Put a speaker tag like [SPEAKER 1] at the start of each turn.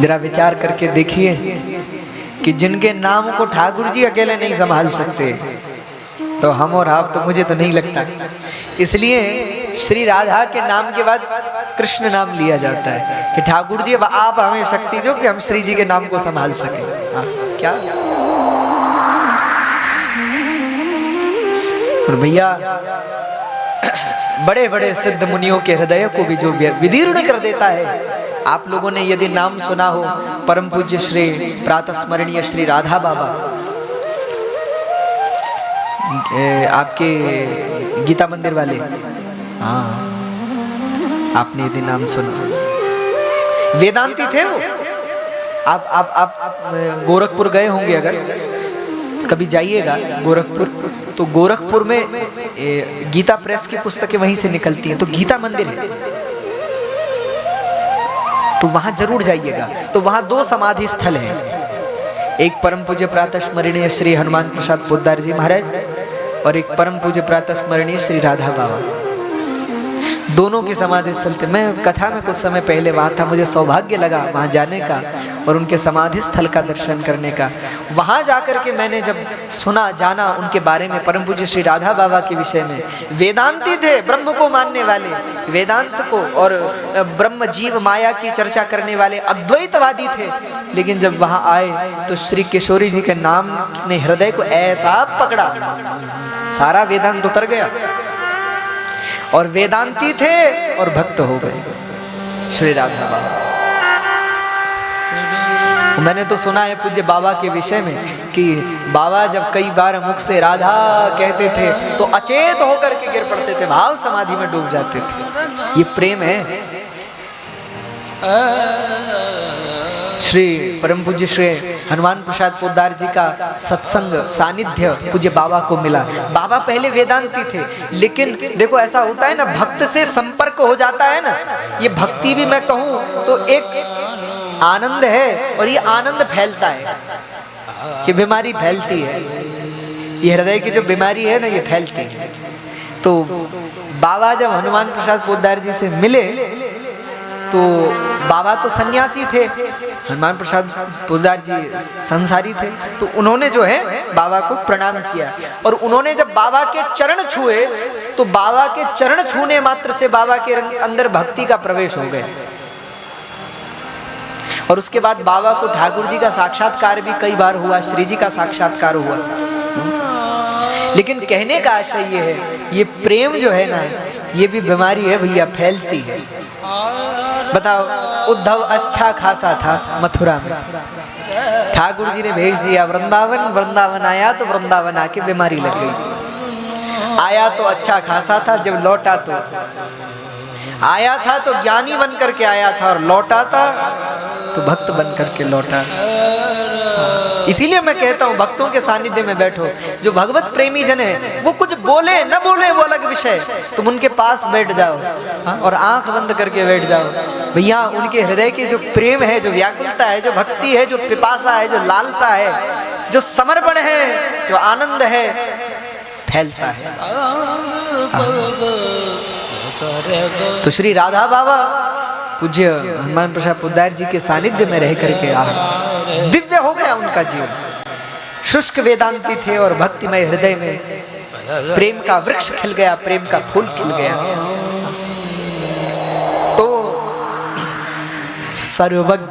[SPEAKER 1] जरा विचार करके देखिए कि जिनके नाम को ठाकुर जी अकेले नहीं संभाल सकते, तो हम और आप तो मुझे तो नहीं लगता। इसलिए श्री राधा के नाम के बाद कृष्ण नाम लिया जाता है कि ठाकुर जी अब आप हमें शक्ति दो कि हम श्री जी के नाम को संभाल सके। क्या और भैया, बड़े बड़े सिद्ध मुनियों के हृदय को भी जो विदीर्ण कर देता है। आप लोगों ने यदि नाम सुना हो परम पूज्य श्री प्रातस्मरणीय श्री राधा बाबा, आपके गीता मंदिर वाले, हाँ आपने यदि नाम सुना, वेदांती थे वो। आप गोरखपुर गए होंगे, अगर कभी जाइएगा गोरखपुर, तो गोरखपुर में गीता प्रेस की पुस्तकें वहीं से निकलती हैं, तो गीता मंदिर है, तो वहां जरूर जाइएगा। तो वहां 2 समाधि स्थल हैं, एक परम पूज्य प्रातस्मरणीय श्री हनुमान प्रसाद पोद्दार जी महाराज और एक परम पूज्य प्रातस्मरणीय श्री राधा बाबा। दोनों के समाधि स्थल थे। मैं कथा में कुछ समय पहले वहाँ था, मुझे सौभाग्य लगा वहाँ जाने का और उनके समाधि स्थल का दर्शन करने का। वहाँ जाकर के मैंने जब सुना, जाना उनके बारे में, परम पूज्य श्री राधा बाबा के विषय में, वेदांती थे, ब्रह्म को मानने वाले, वेदांत को और ब्रह्म जीव माया की चर्चा करने वाले अद्वैतवादी थे। लेकिन जब वहाँ आए तो श्री किशोरी जी के नाम ने हृदय को ऐसा पकड़ा, सारा वेदांत उतर गया और वेदांती थे और भक्त हो गए श्री राधा बाबा। मैंने तो सुना है पूज्य बाबा के विषय में कि बाबा जब कई बार मुख से राधा कहते थे तो अचेत होकर के गिर पड़ते थे, भाव समाधि में डूब जाते थे। ये प्रेम है। श्री परम पूज्य श्री हनुमान प्रसाद पोद्दार जी का सत्संग सानिध्य पूज्य बाबा को मिला। बाबा पहले वेदांती थे, लेकिन देखो ऐसा होता है ना, भक्त से संपर्क हो जाता है ना, ये भक्ति भी मैं कहूँ तो एक आनंद है और ये आनंद फैलता है, कि बीमारी फैलती है, ये हृदय की जो बीमारी है ना ये फैलती है। तो बाबा जब हनुमान प्रसाद पोद्दार जी से मिले तो बाबा तो सन्यासी थे, हनुमान प्रसाद पोद्दार जी संसारी थे, तो उन्होंने जो है बाबा को प्रणाम किया और उन्होंने जब बाबा के चरण छुए तो बाबा के चरण छूने मात्र से बाबा के अंदर भक्ति का प्रवेश हो गया। और उसके बाद बाबा को ठाकुर जी का साक्षात्कार भी कई बार हुआ, श्री जी का साक्षात्कार हुआ। लेकिन कहने का आशय ये है, ये प्रेम जो है ना, ये भी बीमारी है भैया, फैलती है। बताओ, उद्धव अच्छा खासा था मथुरा में, ठाकुर जी ने भेज दिया वृंदावन, वृंदावन आया तो वृंदावन आके बीमारी लग गई। आया तो अच्छा खासा था, जब लौटा तो आया था तो ज्ञानी बन करके आया था और लौटा था तो भक्त बन करके लौटा। इसीलिए मैं कहता हूँ भक्तों के सानिध्य में बैठो। जो भगवत प्रेमी जन है वो कुछ बोले न बोले वो अलग विषय, तुम उनके पास बैठ जाओ और आंख बंद करके बैठ जाओ भैया। उनके हृदय की जो प्रेम है, जो व्याकुलता है, जो भक्ति है, जो पिपासा है, जो लालसा है, जो समर्पण है, जो आनंद है, फैलता है। तो श्री राधा बाबा पूज्य हनुमान प्रसाद पोद्दार जी के सानिध्य में रह करके दिव्य हो गया उनका जीवन। शुष्क वेदांती थे और भक्तिमय हृदय में प्रेम का वृक्ष खिल गया, प्रेम का फूल खिल गया। तो सर्वज्ञ